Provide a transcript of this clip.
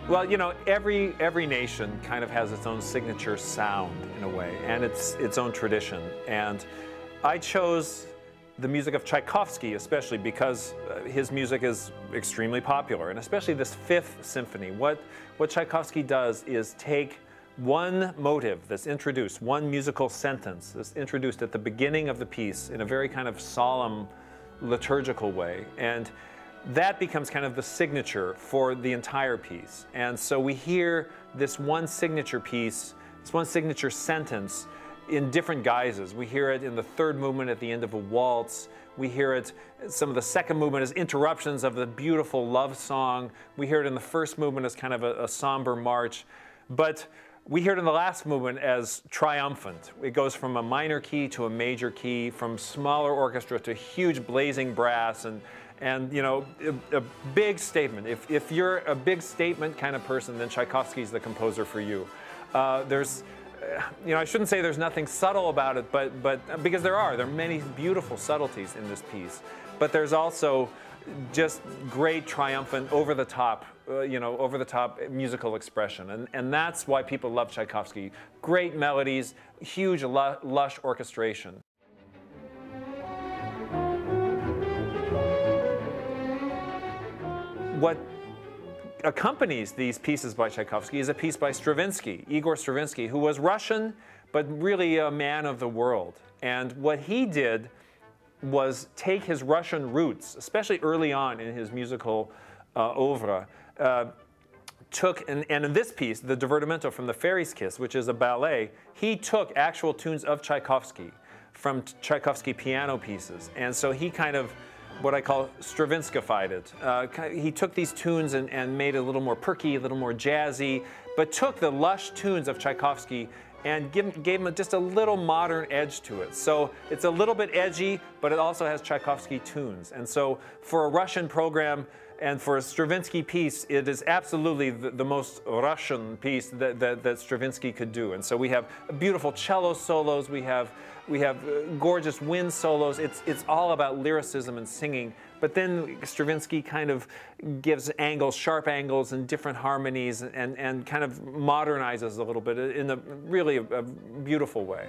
Well, you know, every nation kind of has its own signature sound in a way, and its own tradition. And I chose the music of Tchaikovsky, especially because his music is extremely popular, and especially this Fifth Symphony. What Tchaikovsky does is take one motive that's introduced, one musical sentence that's introduced at the beginning of the piece in a very kind of solemn, liturgical way, and that becomes kind of the signature for the entire piece. And so we hear this one signature piece, this one signature sentence in different guises. We hear it in the third movement at the end of a waltz. We hear it, some of the second movement as interruptions of the beautiful love song. We hear it in the first movement as kind of a somber march. But we hear it in the last movement as triumphant. It goes from a minor key to a major key, from smaller orchestra to huge blazing brass, and you know, a big statement. If you're a big statement kind of person, then Tchaikovsky's the composer for you. There's, you know, I shouldn't say there's nothing subtle about it, but because there are many beautiful subtleties in this piece. But there's also just great, triumphant, over-the-top, you know, over-the-top musical expression, and that's why people love Tchaikovsky. Great melodies, huge, lush orchestration. What accompanies these pieces by Tchaikovsky is a piece by Stravinsky, Igor Stravinsky, who was Russian, but really a man of the world. And what he did was take his Russian roots, especially early on in his musical oeuvre, and in this piece, the Divertimento from the Fairy's Kiss, which is a ballet, he took actual tunes of Tchaikovsky from Tchaikovsky piano pieces. And so he kind of, what I call Stravinskified it. He took these tunes and made it a little more perky, a little more jazzy, but took the lush tunes of Tchaikovsky and gave him just a little modern edge to it. So it's a little bit edgy, but it also has Tchaikovsky tunes. And so for a Russian program and for a Stravinsky piece, it is absolutely the most Russian piece that Stravinsky could do. And so we have beautiful cello solos, we have gorgeous wind solos. It's all about lyricism and singing. But then Stravinsky kind of gives angles, sharp angles, and different harmonies, and kind of modernizes a little bit in really a beautiful way.